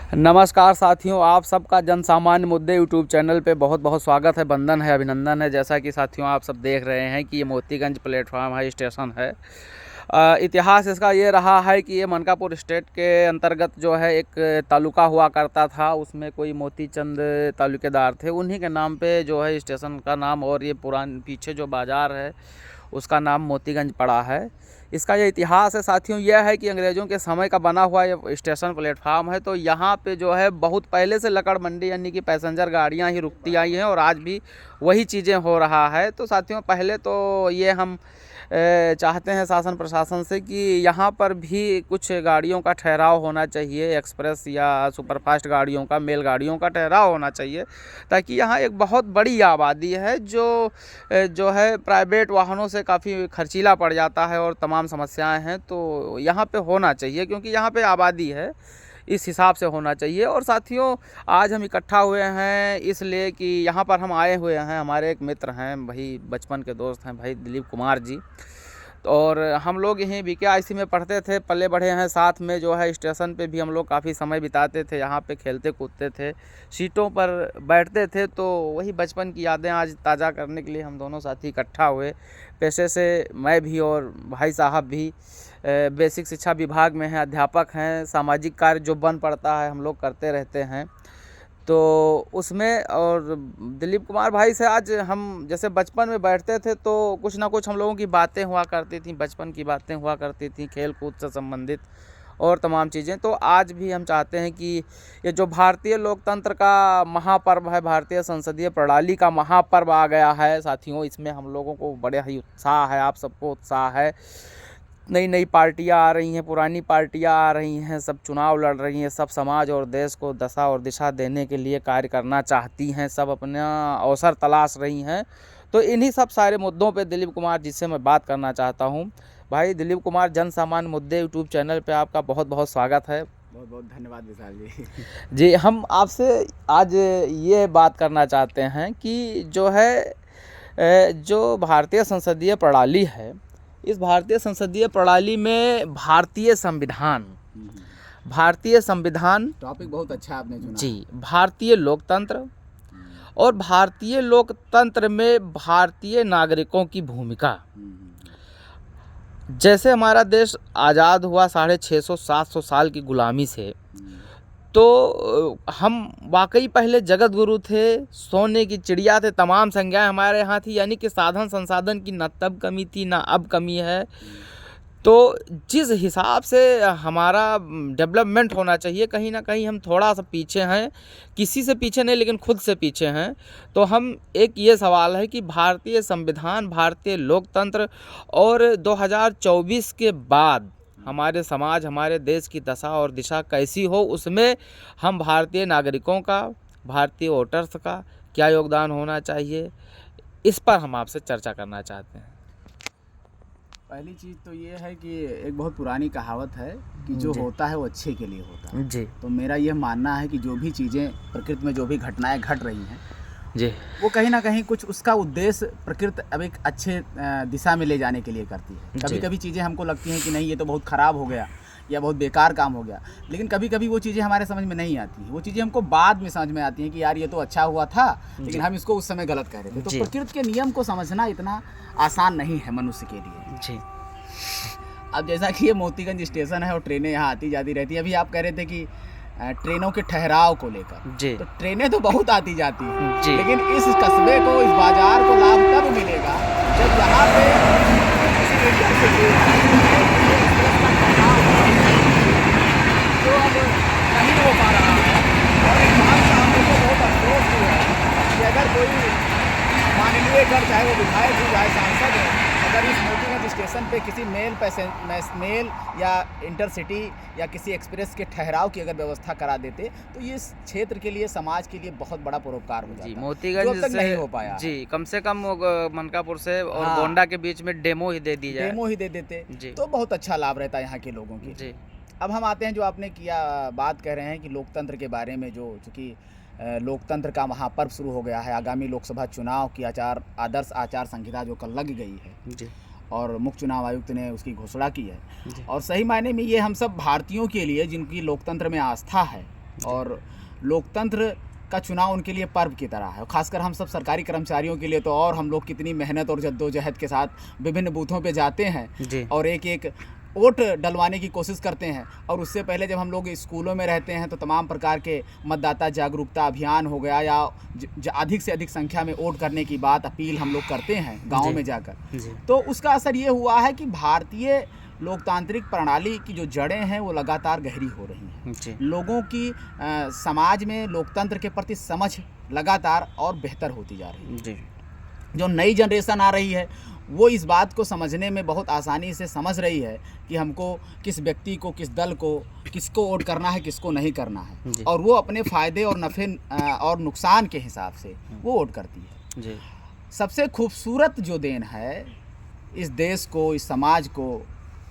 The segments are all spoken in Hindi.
नमस्कार साथियों, आप सबका जन सामान्य मुद्दे यूट्यूब चैनल पे बहुत बहुत स्वागत है, वंदन है, अभिनंदन है। जैसा कि साथियों आप सब देख रहे हैं कि ये मोतीगंज प्लेटफार्म है, स्टेशन है। इतिहास इसका ये रहा है कि ये मनकापुर स्टेट के अंतर्गत जो है एक तालुका हुआ करता था। उसमें कोई मोतीचंद तालुकेदार थे, उन्हीं के नाम पे जो है स्टेशन का नाम और ये पुरान पीछे जो बाज़ार है उसका नाम मोतीगंज पड़ा है। इसका ये इतिहास है साथियों, यह है कि अंग्रेज़ों के समय का बना हुआ ये स्टेशन प्लेटफार्म है। तो यहाँ पे जो है बहुत पहले से लकड़ मंडी यानी कि पैसेंजर गाड़ियाँ ही रुकती आई हैं और आज भी वही चीज़ें हो रहा है। तो साथियों पहले तो ये हम चाहते हैं शासन प्रशासन से कि यहाँ पर भी कुछ गाड़ियों का ठहराव होना चाहिए, एक्सप्रेस या सुपरफास्ट गाड़ियों का, मेल गाड़ियों का ठहराव होना चाहिए, ताकि यहाँ एक बहुत बड़ी आबादी है जो है प्राइवेट वाहनों से काफ़ी खर्चीला पड़ जाता है और तमाम समस्याएं हैं। तो यहाँ पे होना चाहिए क्योंकि यहाँ पे आबादी है, इस हिसाब से होना चाहिए। और साथियों आज हम इकट्ठा हुए हैं इसलिए कि यहाँ पर हम आए हुए हैं, हमारे एक मित्र हैं भाई, बचपन के दोस्त हैं भाई दिलीप कुमार जी। और हम लोग यहीं BKIC में पढ़ते थे, पले बढ़े हैं साथ में। जो है स्टेशन पे भी हम लोग काफ़ी समय बिताते थे, यहाँ पे खेलते कूदते थे, सीटों पर बैठते थे। तो वही बचपन की यादें आज ताज़ा करने के लिए हम दोनों साथी इकट्ठा हुए। पेशे से मैं भी और भाई साहब भी बेसिक शिक्षा विभाग में हैं, अध्यापक हैं। सामाजिक कार्य जो बन पड़ता है हम लोग करते रहते हैं तो उसमें। और दिलीप कुमार भाई से आज हम जैसे बचपन में बैठते थे तो कुछ ना कुछ हम लोगों की बातें हुआ करती थी, बचपन की बातें हुआ करती थी, खेल कूद से संबंधित और तमाम चीज़ें। तो आज भी हम चाहते हैं कि ये जो भारतीय लोकतंत्र का महापर्व है, भारतीय संसदीय प्रणाली का महापर्व आ गया है साथियों, इसमें हम लोगों को बड़े ही उत्साह है, आप सबको उत्साह है। नई नई पार्टियां आ रही हैं, पुरानी पार्टियां आ रही हैं, सब चुनाव लड़ रही हैं, सब समाज और देश को दशा और दिशा देने के लिए कार्य करना चाहती हैं, सब अपना अवसर तलाश रही हैं। तो इन्हीं सब सारे मुद्दों पे दिलीप कुमार जी से मैं बात करना चाहता हूं। भाई दिलीप कुमार, जन सामान्य मुद्दे यूट्यूब चैनल पे आपका बहुत बहुत स्वागत है। बहुत बहुत धन्यवाद विशाल जी। जी, हम आपसे आज ये बात करना चाहते हैं कि जो है जो भारतीय संसदीय प्रणाली है, इस भारतीय संसदीय प्रणाली में भारतीय संविधान टॉपिक बहुत अच्छा आपने चुना। जी, भारतीय लोकतंत्र और भारतीय लोकतंत्र में भारतीय नागरिकों की भूमिका। जैसे हमारा देश आज़ाद हुआ 650-700 साल की गुलामी से, तो हम वाकई पहले जगत गुरु थे, सोने की चिड़िया थे, तमाम संज्ञाएं हमारे यहाँ थी, यानी कि साधन संसाधन की ना तब कमी थी ना अब कमी है। तो जिस हिसाब से हमारा डेवलपमेंट होना चाहिए, कहीं ना कहीं हम थोड़ा सा पीछे हैं, किसी से पीछे नहीं लेकिन खुद से पीछे हैं। तो हम एक ये सवाल है कि भारतीय संविधान, भारतीय लोकतंत्र और 2024 के बाद हमारे समाज, हमारे देश की दशा और दिशा कैसी हो, उसमें हम भारतीय नागरिकों का, भारतीय वोटर्स का क्या योगदान होना चाहिए, इस पर हम आपसे चर्चा करना चाहते हैं। पहली चीज़ तो ये है कि एक बहुत पुरानी कहावत है कि जो होता है वो अच्छे के लिए होता है जी। तो मेरा यह मानना है कि जो भी चीज़ें प्रकृति में, जो भी घटनाएं घट रही हैं जी, वो कहीं ना कहीं कुछ उसका उद्देश्य प्रकृति अब एक अच्छे दिशा में ले जाने के लिए करती है। कभी कभी चीज़ें हमको लगती हैं कि नहीं ये तो बहुत ख़राब हो गया या बहुत बेकार काम हो गया, लेकिन कभी कभी वो चीज़ें हमारे समझ में नहीं आती हैं। वो चीज़ें हमको बाद में समझ में आती हैं कि यार ये तो अच्छा हुआ था, लेकिन हम इसको उस समय गलत कह रहे थे। तो प्रकृति के नियम को समझना इतना आसान नहीं है मनुष्य के लिए जी। अब जैसा कि ये मोतीगंज स्टेशन है और ट्रेनें यहाँ आती जाती रहती है। अभी आप कह रहे थे कि ट्रेनों के ठहराव को लेकर, तो ट्रेनें तो बहुत आती जाती हैं, लेकिन इस कस्बे को, इस बाजार को लाभ तब मिलेगा जब यहाँ पे जो अब नहीं हो पा रहा है। और एक बात का हम लोग को बहुत अफसोस भी है कि अगर कोई माननीय कर, चाहे वो विधायक हो चाहे सांसद हो, अगर इस मोतीगंज स्टेशन पे किसी मेल या इंटरसिटी या किसी एक्सप्रेस के ठहराव की अगर व्यवस्था करा देते तो ये इस क्षेत्र के लिए, समाज के लिए बहुत बड़ा परोपकार हो जाता। जी, मोतीगंज से नहीं हो पाया जी, कम से कम मनकापुर से और गोंडा के बीच में डेमो ही दे दी जाए, डेमो ही दे देते तो बहुत अच्छा लाभ रहता है यहाँ के लोगों की। जी। अब हम आते हैं, जो आपने किया बात कह रहे हैं कि लोकतंत्र के बारे में, जो चूँकि लोकतंत्र का महापर्व शुरू हो गया है, आगामी लोकसभा चुनाव की आदर्श आचार संहिता जो कल लग गई है जी। और मुख्य चुनाव आयुक्त ने उसकी घोषणा की है। और सही मायने में ये हम सब भारतीयों के लिए, जिनकी लोकतंत्र में आस्था है, और लोकतंत्र का चुनाव उनके लिए पर्व की तरह है। और खासकर हम सब सरकारी कर्मचारियों के लिए तो और हम लोग कितनी मेहनत और जद्दोजहद के साथ विभिन्न बूथों पे जाते हैं और एक एक वोट डलवाने की कोशिश करते हैं। और उससे पहले जब हम लोग स्कूलों में रहते हैं तो तमाम प्रकार के मतदाता जागरूकता अभियान हो गया या अधिक से अधिक संख्या में वोट करने की बात अपील हम लोग करते हैं गाँव में जाकर। तो उसका असर ये हुआ है कि भारतीय लोकतांत्रिक प्रणाली की जो जड़ें हैं वो लगातार गहरी हो रही हैं। लोगों की समाज में लोकतंत्र के प्रति समझ लगातार और बेहतर होती जा रही है। जो नई जनरेशन आ रही है वो इस बात को समझने में बहुत आसानी से समझ रही है कि हमको किस व्यक्ति को, किस दल को, किसको वोट करना है, किसको नहीं करना है, और वो अपने फ़ायदे और नफ़े और नुकसान के हिसाब से वो वोट करती है। सबसे खूबसूरत जो देन है इस देश को, इस समाज को,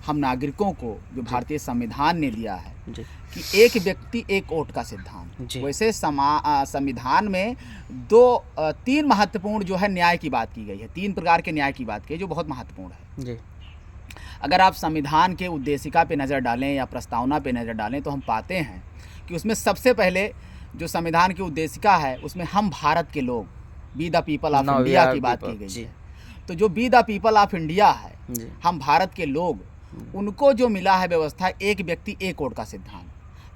हम नागरिकों को जो भारतीय संविधान ने दिया है कि एक व्यक्ति एक वोट का सिद्धांत। वैसे संविधान में तीन महत्वपूर्ण जो है न्याय की बात की गई है, तीन प्रकार के न्याय की बात की है जो बहुत महत्वपूर्ण है। अगर आप संविधान के उद्देशिका पे नज़र डालें या प्रस्तावना पे नज़र डालें तो हम पाते हैं कि उसमें सबसे पहले जो संविधान की उद्देशिका है उसमें हम भारत के लोग, be the people of India की बात की गई है। तो जो be the people of India है, हम भारत के लोग, उनको जो मिला है व्यवस्था एक व्यक्ति एक वोट का सिद्धांत,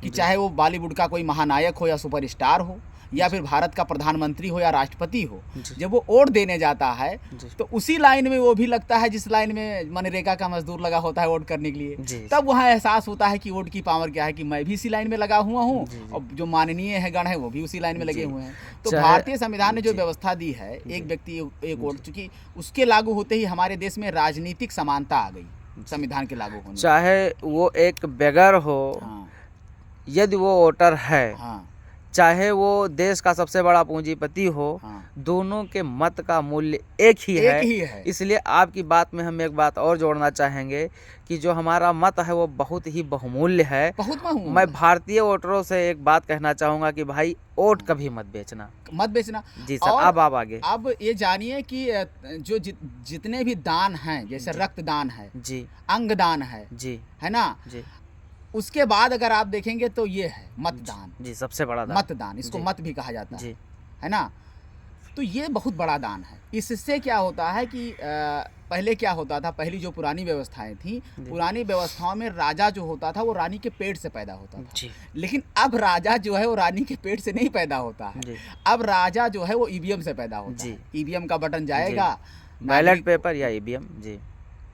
कि चाहे वो बॉलीवुड का कोई महानायक हो या सुपरस्टार हो या फिर भारत का प्रधानमंत्री हो या राष्ट्रपति हो, जब वो वोट देने जाता है तो उसी लाइन में वो भी लगता है जिस लाइन में मनरेगा का मजदूर लगा होता है वोट करने के लिए। तब वहाँ एहसास होता है कि वोट की पावर क्या है, कि मैं भी इसी लाइन में लगा हुआ हूँ और जो माननीय है गण है वो भी उसी लाइन में लगे हुए हैं। तो भारतीय संविधान ने जो व्यवस्था दी है एक व्यक्ति एक वोट, चूँकि उसके लागू होते ही हमारे देश में राजनीतिक समानता आ गई संविधान के लागू होने। चाहे वो एक बेगर हो, यदि वो वोटर है, चाहे वो देश का सबसे बड़ा पूंजीपति हो, दोनों के मत का मूल्य एक ही है। इसलिए आपकी बात में हम एक बात और जोड़ना चाहेंगे कि जो हमारा मत है वो बहुत ही बहुमूल्य है। मैं भारतीय वोटरों से एक बात कहना चाहूँगा कि भाई वोट कभी मत बेचना जी सर। अब आप आगे। अब ये जानिए कि जो जितने भी दान हैं, जैसे रक्तदान है जी, अंगदान है जी, है ना जी, उसके बाद अगर आप देखेंगे तो ये है मतदान जी, सबसे बड़ा दान, मतदान, इसको मत भी कहा जाता है ना। तो ये बहुत बड़ा दान है। इससे क्या होता है कि पहले क्या होता था, पहली जो पुरानी व्यवस्थाएं थी, पुरानी व्यवस्थाओं में राजा जो होता था वो रानी के पेट से पैदा होता था, लेकिन अब राजा जो है वो रानी के पेट से नहीं पैदा होता है। अब राजा जो है वो ईवीएम से पैदा होता है। ईवीएम का बटन जाएगा, बैलेट पेपर या ईवीएम जी,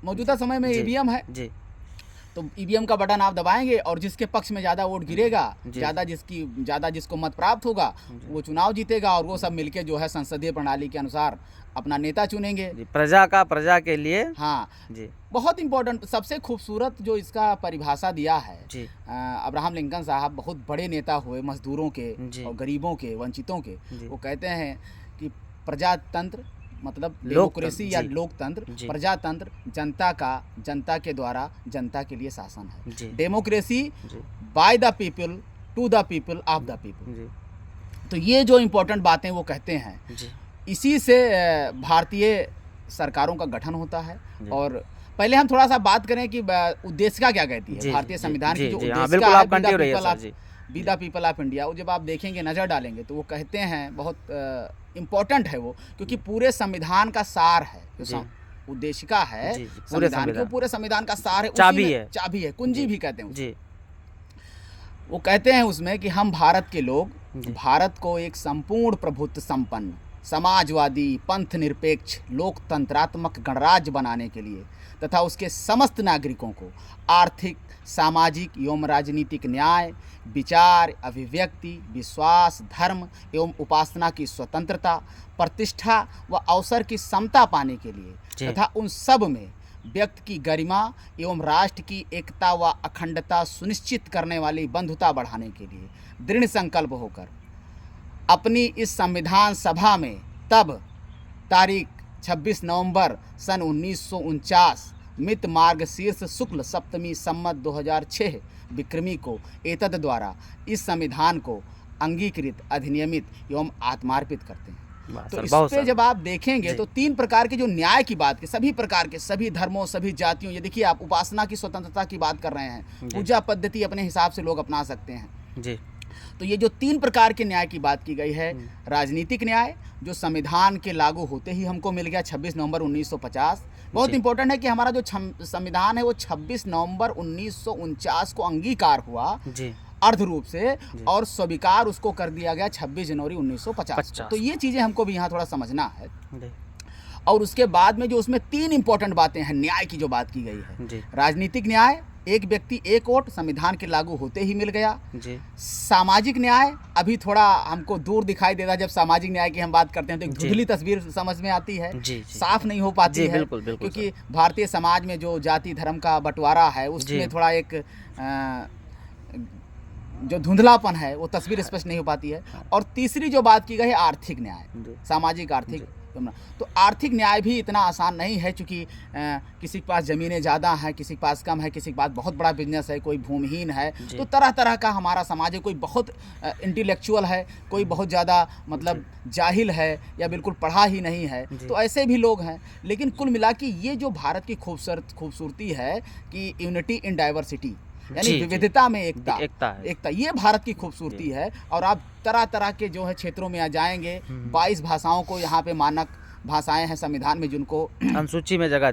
मौजूदा समय में ईवीएम है जी, तो ईवीएम का बटन आप दबाएंगे और जिसके पक्ष में ज़्यादा वोट गिरेगा, ज़्यादा जिसको मत प्राप्त होगा वो चुनाव जीतेगा, और वो सब मिलके जो है संसदीय प्रणाली के अनुसार अपना नेता चुनेंगे। प्रजा के लिए। हाँ जी, बहुत इम्पोर्टेंट, सबसे खूबसूरत जो इसका परिभाषा दिया है अब्राहम लिंकन साहब, बहुत बड़े नेता हुए मजदूरों के और गरीबों के, वंचितों के। वो कहते हैं कि प्रजातंत्र मतलब डेमोक्रेसी या लोकतंत्र, प्रजातंत्र जनता के द्वारा जनता के लिए शासन है। Democracy by the people, to the people, of the people. तो ये जो इम्पोर्टेंट बातें वो कहते हैं, इसी से भारतीय सरकारों का गठन होता है। और पहले हम थोड़ा सा बात करें कि उद्देशिका क्या कहती है भारतीय संविधान की। जो उद्देशिका है be the people of India, वो जब आप देखेंगे, नज़र डालेंगे तो वो कहते हैं, बहुत इम्पोर्टेंट है वो, क्योंकि पूरे संविधान का सार है। जो उद्देशिका है संविधान की, पूरे संविधान का सार है, चाबी है, कुंजी भी कहते हैं जी। वो कहते हैं उसमें कि हम भारत के लोग भारत को एक संपूर्ण प्रभुत्व संपन्न, समाजवादी, पंथ निरपेक्ष, लोकतंत्रात्मक गणराज्य बनाने के लिए तथा उसके समस्त नागरिकों को आर्थिक, सामाजिक एवं राजनीतिक न्याय, विचार, अभिव्यक्ति, विश्वास, धर्म एवं उपासना की स्वतंत्रता, प्रतिष्ठा व अवसर की समता पाने के लिए तथा उन सब में व्यक्ति की गरिमा एवं राष्ट्र की एकता व अखंडता सुनिश्चित करने वाली बंधुता बढ़ाने के लिए दृढ़ संकल्प होकर अपनी इस संविधान सभा में तब तारीख 26 नवंबर सन 1949 मित मार्गशीर्ष शुक्ल सप्तमी सम्मत 2006 विक्रमी को एतद द्वारा इस संविधान को अंगीकृत, अधिनियमित एवं आत्मार्पित करते हैं। तो इस पे जब आप देखेंगे तो तीन प्रकार के जो न्याय की बात की, सभी प्रकार के, सभी धर्मों, सभी जातियों, ये देखिए आप उपासना की स्वतंत्रता की बात कर रहे हैं, पूजा पद्धति अपने हिसाब से लोग अपना सकते हैं जी। तो ये जो 3 प्रकार के न्याय की बात की गई है, राजनीतिक न्याय जो संविधान के लागू होते ही हमको मिल गया 26 नवंबर 1950। बहुत जी। इंपॉर्टेंट है कि हमारा जो संविधान है वो 26 नवंबर 1949 को अंगीकार हुआ जी अर्ध रूप से, और स्वीकार उसको कर दिया गया 26 जनवरी 1950 को। तो ये चीज़ें हमको भी यहाँ थोड़ा समझना है। जी और उसके बाद में जो उसमें 3 इंपॉर्टेंट बातें हैं न्याय की जो बात की गई है, जी राजनीतिक न्याय, एक व्यक्ति एक वोट, संविधान के लागू होते ही मिल गया। जी सामाजिक न्याय अभी थोड़ा हमको दूर दिखाई देता है, जब सामाजिक न्याय की हम बात करते हैं तो एक जी। धुंधली तस्वीर समझ में आती है, जी साफ नहीं हो पाती जी, है। बिल्कुल, बिल्कुल क्योंकि भारतीय समाज में जो जाति धर्म का बंटवारा है उसमें जी। थोड़ा एक जो धुंधलापन है वो तस्वीर स्पष्ट नहीं हो पाती है। और तीसरी जो बात की गई है आर्थिक न्याय, जी। सामाजिक आर्थिक। तो आर्थिक न्याय भी इतना आसान नहीं है, क्योंकि किसी के पास ज़मीनें ज़्यादा हैं, किसी के पास कम है, किसी के पास बहुत बड़ा बिजनेस है, कोई भूमिहीन है। तो तरह तरह का हमारा समाज है, कोई बहुत इंटेलेक्चुअल है, कोई बहुत ज़्यादा मतलब जाहिल है या बिल्कुल पढ़ा ही नहीं है। तो ऐसे भी लोग हैं। लेकिन कुल मिला के ये जो भारत की खूबसूरती है कि यूनिटी इन डाइवर्सिटी, यानी विविधता में एकता ये भारत की खूबसूरती है। और आप तरह तरह के जो है क्षेत्रों में आ जाएंगे, 22 भाषाओं को यहाँ पे मानक भाषाएं हैं संविधान में जिनको अनुसूची में जगह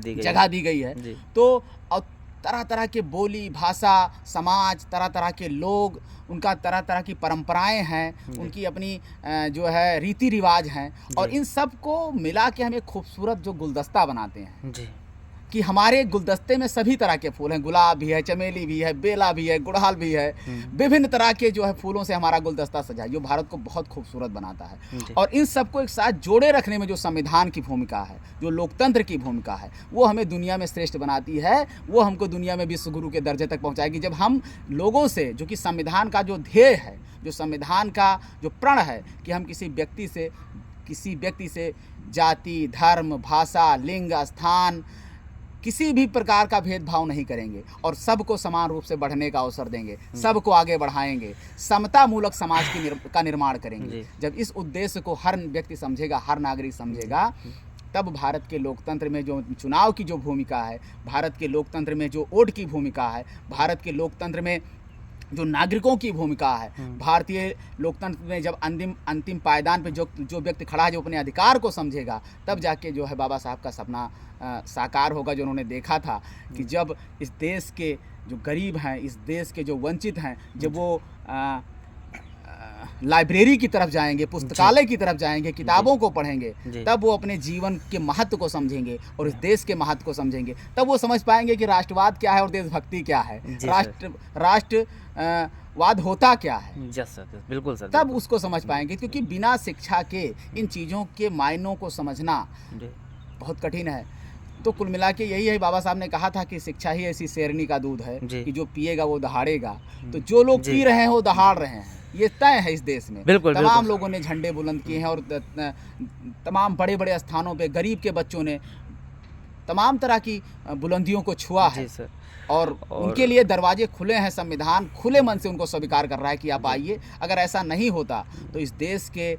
दी गई है। तो और तरह तरह के बोली, भाषा, समाज, तरह तरह के लोग, उनका तरह तरह की परंपराएं हैं, उनकी अपनी जो है रीति रिवाज हैं। और इन सब को मिला के हम एक खूबसूरत जो गुलदस्ता बनाते हैं जी। कि हमारे गुलदस्ते में सभी तरह के फूल हैं, गुलाब भी है, चमेली भी है, बेला भी है, गुड़हल भी है, विभिन्न तरह के जो है फूलों से हमारा गुलदस्ता सजा है, जो भारत को बहुत खूबसूरत बनाता है। और इन सबको एक साथ जोड़े रखने में जो संविधान की भूमिका है, जो लोकतंत्र की भूमिका है, वो हमें दुनिया में श्रेष्ठ बनाती है। वो हमको दुनिया में विश्व गुरु के दर्जे तक पहुँचाएगी, जब हम लोगों से, जो कि संविधान का जो ध्येय है, जो संविधान का जो प्रण है कि हम किसी व्यक्ति से जाति, धर्म, भाषा, लिंग, स्थान, किसी भी प्रकार का भेदभाव नहीं करेंगे और सबको समान रूप से बढ़ने का अवसर देंगे, सबको आगे बढ़ाएंगे, समता मूलक समाज का निर्माण करेंगे। जब इस उद्देश्य को हर व्यक्ति समझेगा, हर नागरिक समझेगा, तब भारत के लोकतंत्र में जो चुनाव की जो भूमिका है, भारत के लोकतंत्र में जो वोट की भूमिका है, भारत के लोकतंत्र में जो नागरिकों की भूमिका है, भारतीय लोकतंत्र में जब अंतिम पायदान पे जो व्यक्ति खड़ा है, जो अपने अधिकार को समझेगा, तब जाके जो है बाबा साहब का सपना साकार होगा, जो उन्होंने देखा था कि जब इस देश के जो गरीब हैं, इस देश के जो वंचित हैं, जब वो लाइब्रेरी की तरफ जाएंगे, पुस्तकालय की तरफ जाएंगे, किताबों को पढ़ेंगे, तब वो अपने जीवन के महत्व को समझेंगे और इस देश के महत्व को समझेंगे। तब वो समझ पाएंगे कि राष्ट्रवाद क्या है और देशभक्ति क्या है, राष्ट्रवाद होता क्या है। बिल्कुल सर, तब उसको समझ पाएंगे, क्योंकि बिना शिक्षा के इन चीज़ों के मायनों को समझना बहुत कठिन है। तो कुल मिला के यही है, बाबा साहब ने कहा था कि शिक्षा ही ऐसी शेरनी का दूध है कि जो पिएगा वो दहाड़ेगा। तो जो लोग पी रहे हैं वो दहाड़ रहे हैं, ये तय है इस देश में। तमाम लोगों ने झंडे बुलंद किए हैं और तमाम बड़े बड़े स्थानों पे गरीब के बच्चों ने तमाम तरह की बुलंदियों को छुआ है और उनके लिए दरवाजे खुले हैं। संविधान खुले मन से उनको स्वीकार कर रहा है कि आप आइए। अगर ऐसा नहीं होता तो इस देश के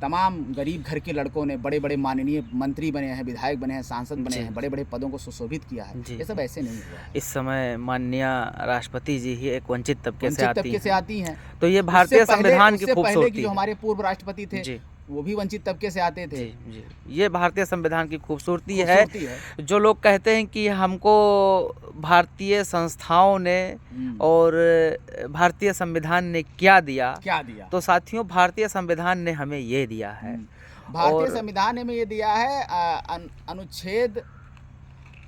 तमाम गरीब घर के लड़कों ने बड़े बड़े माननीय मंत्री बने हैं, विधायक बने हैं, सांसद बने हैं, बड़े बड़े पदों को सुशोभित किया है। ये सब ऐसे नहीं हुआ। इस समय माननीय राष्ट्रपति जी ही एक वंचित तबके से आती हैं। तो ये भारतीय संविधान की खूबसूरती। जो हमारे पूर्व राष्ट्रपति थे वो भी वंचित तबके से आते थे। ये भारतीय संविधान की खूबसूरती है। जो लोग कहते हैं कि हमको भारतीय संस्थाओं ने और भारतीय संविधान ने क्या दिया, तो साथियों भारतीय संविधान ने हमें ये दिया है। भारतीय संविधान ने हमें ये दिया है, अनुच्छेद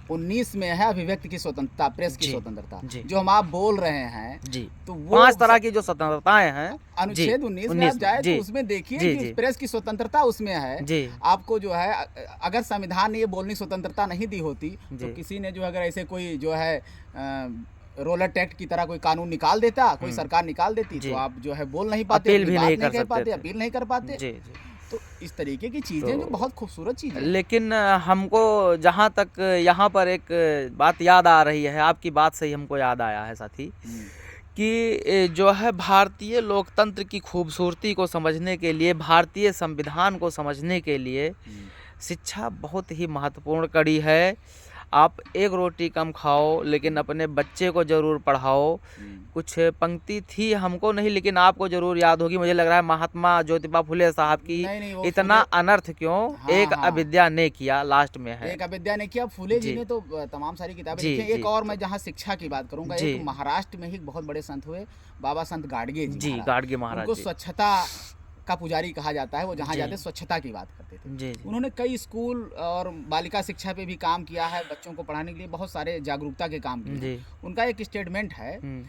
19 में है अभिव्यक्ति की स्वतंत्रता, प्रेस की स्वतंत्रता। जो हम आप बोल रहे हैं तो वो 5 तरह की जो स्वतंत्रताएं हैं, अनुच्छेद 19 में आप जाए तो उसमें देखिए कि प्रेस की स्वतंत्रता उसमें है। आपको जो है, अगर संविधान ने ये बोलने की स्वतंत्रता नहीं दी होती तो किसी ने जो अगर ऐसे कोई जो है रोलर एक्ट की तरह कोई कानून निकाल देता, कोई सरकार निकाल देती, तो आप जो है बोल नहीं पाते, अपील नहीं कर पाते। तो इस तरीके की चीज़ें जो बहुत खूबसूरत चीज़ें। लेकिन हमको जहाँ तक यहाँ पर एक बात याद आ रही है, आपकी बात से ही हमको याद आया है साथी, कि जो है भारतीय लोकतंत्र की खूबसूरती को समझने के लिए, भारतीय संविधान को समझने के लिए शिक्षा बहुत ही महत्वपूर्ण कड़ी है। आप एक रोटी कम खाओ लेकिन अपने बच्चे को ज़रूर पढ़ाओ। कुछ पंक्ति थी हमको नहीं लेकिन आपको ज़रूर याद होगी, मुझे लग रहा है महात्मा ज्योतिबा फुले साहब की, नहीं वो इतना फुले अनर्थ क्यों हाँ एक हाँ अविद्या ने किया, लास्ट में है। एक अविद्या ने किया। फुले जी जी ने तो तमाम सारी किताबें जी लिखी हैं। एक जी और मैं जहाँ शिक्षा की बात करूंगा, जी एक महाराष्ट्र में ही एक बहुत बड़े संत हुए बाबा संत गाडगे जी जी महाराज। गाडगे महाराज उनको जी। स्वच्छता का पुजारी कहा जाता है। वो जहाँ जी जाते स्वच्छता की बात करते थे। जी जी उन्होंने कई स्कूल और बालिका शिक्षा पे भी काम किया है। बच्चों को पढ़ाने के लिए बहुत सारे जागरूकता के काम किए जी। हैं। उनका एक स्टेटमेंट है हम्म,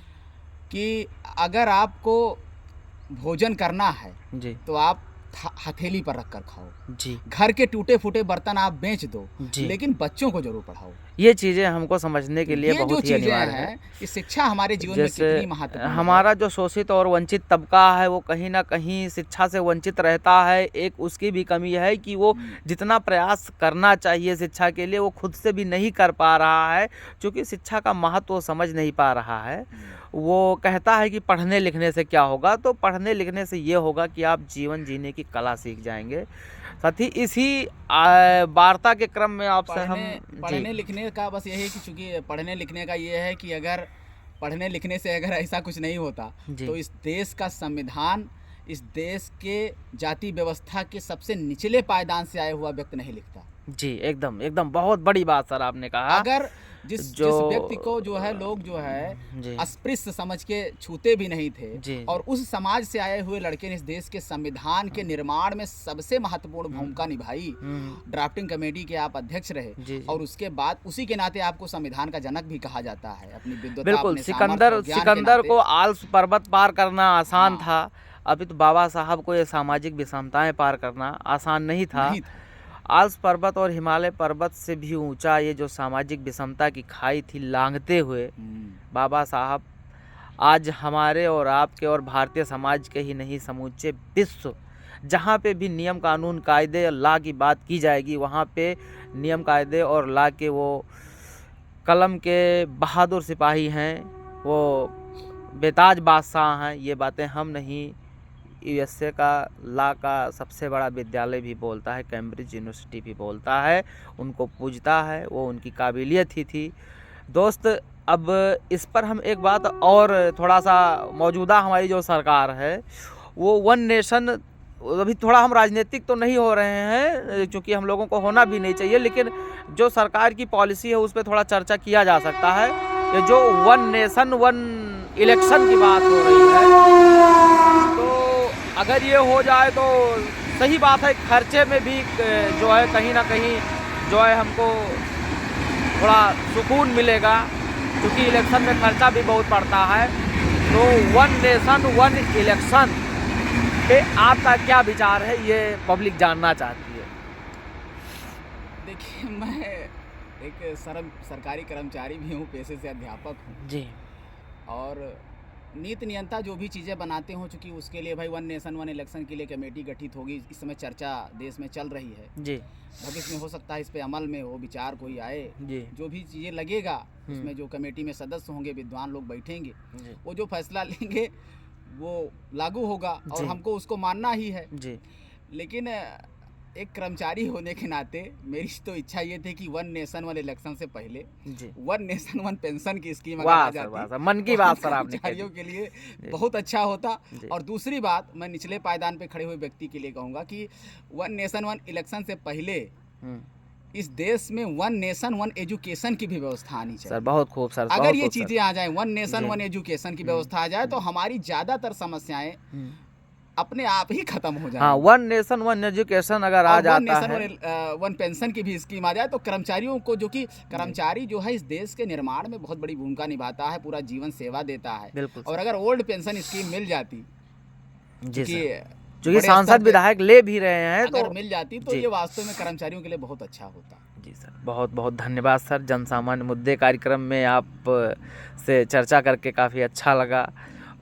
कि अगर आपको भोजन करना है जी तो आप हथेली पर रख कर खाओ। जी घर के टूटे फूटे बर्तन आप बेच दो, जी। लेकिन बच्चों को जरूर पढ़ाओ। ये चीज़ें हमको समझने के लिए ये जो बहुत ही चीजें अनिवार्य है। हैं, ये शिक्षा हमारे जीवन में जैसे कितनी महत्वपूर्ण है। हमारा जो शोषित और वंचित तबका है वो कहीं ना कहीं शिक्षा से वंचित रहता है। एक उसकी भी कमी है कि वो जितना प्रयास करना चाहिए शिक्षा के लिए वो खुद से भी नहीं कर पा रहा है, क्योंकि शिक्षा का महत्व वो समझ नहीं पा रहा है। वो कहता है कि पढ़ने लिखने से क्या होगा, तो पढ़ने लिखने से ये होगा कि आप जीवन जीने की कला सीख जाएंगे। साथ ही इसी वार्ता के क्रम में आपसे हम पढ़ने लिखने का बस यही कि चूंकि पढ़ने लिखने का ये है कि अगर पढ़ने लिखने से अगर ऐसा कुछ नहीं होता जी तो इस देश का संविधान इस देश के जाति व्यवस्था के सबसे निचले पायदान से आया हुआ व्यक्ति नहीं लिखता। जी एकदम एकदम बहुत बड़ी बात सर आपने कहा। अगर जिस व्यक्ति को जो है लोग जो है जी अस्पृश्य समझ के छूते भी नहीं थे, जी और उस समाज से आए हुए लड़के ने इस देश के संविधान के निर्माण में सबसे महत्वपूर्ण भूमिका निभाई। ड्राफ्टिंग कमेटी के आप अध्यक्ष रहे, जी और उसके बाद उसी के नाते आपको संविधान का जनक भी कहा जाता है। अपनी विद्वता, बिल्कुल। अपने सामर्थ्य और ज्ञान के सिकंदर नाते। को आल्प्स पर्वत पार करना आसान हाँ। था, अभी तो बाबा साहब को ये सामाजिक विषमताएं पार करना आसान नहीं था। नहीं था। आल्प्स पर्वत और हिमालय पर्वत से भी ऊंचा ये जो सामाजिक विषमता की खाई थी लांघते हुए बाबा साहब आज हमारे और आपके और भारतीय समाज के ही नहीं समूचे विश्व, जहाँ पे भी नियम कानून कायदे और लॉ की बात की जाएगी वहाँ पे नियम कायदे और लॉ के वो कलम के बहादुर सिपाही हैं, वो बेताज बादशाह हैं। ये बातें हम नहीं, यूएसए का लॉ का सबसे बड़ा विद्यालय भी बोलता है, कैम्ब्रिज यूनिवर्सिटी भी बोलता है, उनको पूजता है, वो उनकी काबिलियत ही थी। दोस्त अब इस पर हम एक बात और थोड़ा सा, मौजूदा हमारी जो सरकार है वो वन नेशन, अभी थोड़ा हम राजनीतिक तो नहीं हो रहे हैं क्योंकि हम लोगों को होना भी नहीं चाहिए, लेकिन जो सरकार की पॉलिसी है उस पर थोड़ा चर्चा किया जा सकता है। ये जो वन नेशन वन इलेक्शन की बात हो रही है, तो अगर ये हो जाए तो सही बात है, खर्चे में भी जो है कहीं ना कहीं जो है हमको थोड़ा सुकून मिलेगा, क्योंकि इलेक्शन में खर्चा भी बहुत पड़ता है। तो वन नेशन वन इलेक्शन पे आपका क्या विचार है, ये पब्लिक जानना चाहती है। देखिए, मैं एक सरकारी कर्मचारी भी हूँ, पेशे से अध्यापक हूँ जी, और नीति नियंता जो भी चीज़ें बनाते हों, चूँकि उसके लिए भाई वन नेशन वन इलेक्शन के लिए कमेटी गठित होगी, इस समय चर्चा देश में चल रही है। जी भविष्य में हो सकता है इस पे अमल में हो, विचार कोई आए, जी जो भी चीज़ें लगेगा उसमें जो कमेटी में सदस्य होंगे, विद्वान लोग बैठेंगे, जी वो जो फैसला लेंगे वो लागू होगा और जी। हमको उसको मानना ही है। जी लेकिन एक कर्मचारी होने के नाते मेरी तो इच्छा ये थी कि वन नेशन वन इलेक्शन से पहले जी, वन नेशन वन पेंशन की स्कीम अगर वाह आ सर, वाह जाती, सर, मन की बात सर आपने कह कर्मचारियों दी। के लिए जी। बहुत अच्छा होता। जी। और दूसरी बात, मैं निचले पायदान पे खड़े हुए व्यक्ति के लिए कहूँगा कि वन नेशन वन इलेक्शन से पहले इस देश में वन नेशन वन एजुकेशन की भी व्यवस्था आनी चाहिए। सर बहुत खूब सर, अगर बहुत ये खूब सर। चीज़ें आ जाएं, वन नेशन जी। वन एजुकेशन की व्यवस्था आ जाए, तो हमारी ज़्यादातर समस्याएं अपने आप ही खत्म हो जाएंगी। हाँ, वन नेशन वन एजुकेशन अगर आ और वन जाता नेशन है, वन पेंशन की भी स्कीम आ जाए, तो कर्मचारियों को, जो कि कर्मचारी जो है इस देश के निर्माण में बहुत बड़ी भूमिका निभाता है, पूरा जीवन सेवा देता है, बिल्कुल और अगर ओल्ड पेंशन स्कीम मिल जाती, जी कि सर, जो ये बड़े स्तर सांसद पे विधायक ले भी रहे हैं, अगर तो मिल जाती तो जी। ये वास्तव में कर्मचारियों के लिए बहुत अच्छा होता। जी सर, बहुत बहुत धन्यवाद सर। जन सामान्य मुद्दे कार्यक्रम में आप से चर्चा करके काफ़ी अच्छा लगा,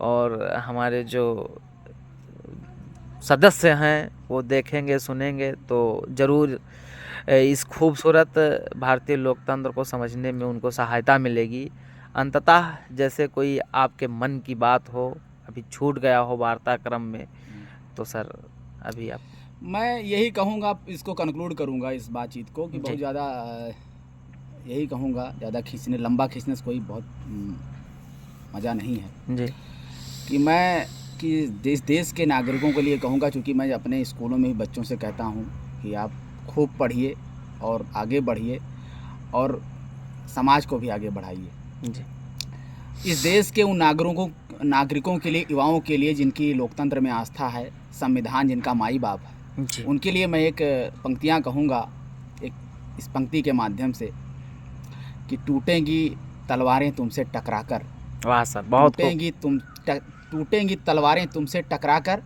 और हमारे जो सदस्य हैं वो देखेंगे सुनेंगे तो ज़रूर इस खूबसूरत भारतीय लोकतंत्र को समझने में उनको सहायता मिलेगी। अंततः जैसे कोई आपके मन की बात हो, अभी छूट गया हो वार्ताक्रम में, तो सर अभी आप। मैं यही कहूँगा, इसको कंक्लूड करूँगा इस बातचीत को, कि बहुत जी। ज़्यादा यही कहूँगा, ज़्यादा लंबा खींचने से कोई बहुत मज़ा नहीं है जी कि मैं देश के नागरिकों के लिए कहूँगा, क्योंकि मैं अपने स्कूलों में भी बच्चों से कहता हूँ कि आप खूब पढ़िए और आगे बढ़िए और समाज को भी आगे बढ़ाइए। जी इस देश के उन नागरिकों के लिए, युवाओं के लिए जिनकी लोकतंत्र में आस्था है, संविधान जिनका माई बाप है, जी उनके लिए मैं एक पंक्तियाँ कहूँगा, इस पंक्ति के माध्यम से कि टूटेंगी तलवारें तुमसे टकराकर, वाह सर, बहुत खूब। टूटेंगी तलवारें तुमसे टकराकर,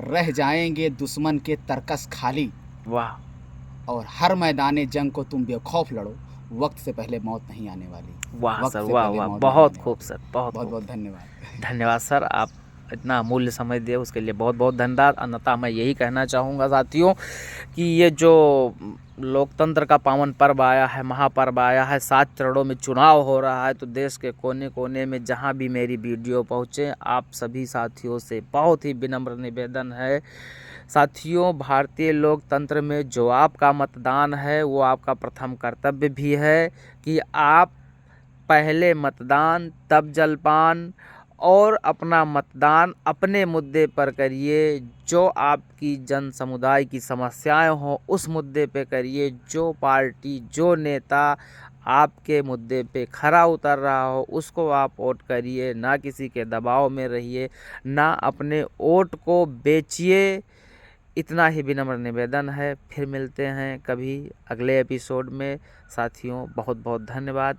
रह जाएंगे दुश्मन के तरकस खाली, वाह और हर मैदाने जंग को तुम बेखौफ लड़ो, वक्त से पहले मौत नहीं आने वाली। वाह वक्त सर, से वाह पहले वाह, मौत बहुत नहीं आने खूब वाली। सर, बहुत बहुत खूब। बहुत धन्यवाद। धन्यवाद सर, आप इतना अमूल्य समय दिए उसके लिए बहुत बहुत धन्यवाद। अन्यथा मैं यही कहना चाहूँगा साथियों कि ये जो लोकतंत्र का पावन पर्व आया है, महापर्व आया है, 7 चरणों में चुनाव हो रहा है, तो देश के कोने कोने में जहाँ भी मेरी वीडियो पहुँचे, आप सभी साथियों से बहुत ही विनम्र निवेदन है साथियों, भारतीय लोकतंत्र में जो आपका मतदान है वो आपका प्रथम कर्तव्य भी है कि आप पहले मतदान तब जलपान, और अपना मतदान अपने मुद्दे पर करिए, जो आपकी जन समुदाय की समस्याएं हों उस मुद्दे पे करिए, जो पार्टी जो नेता आपके मुद्दे पे खरा उतर रहा हो उसको आप वोट करिए, ना किसी के दबाव में रहिए, ना अपने वोट को बेचिए। इतना ही विनम्र निवेदन है। फिर मिलते हैं कभी अगले एपिसोड में साथियों, बहुत बहुत धन्यवाद।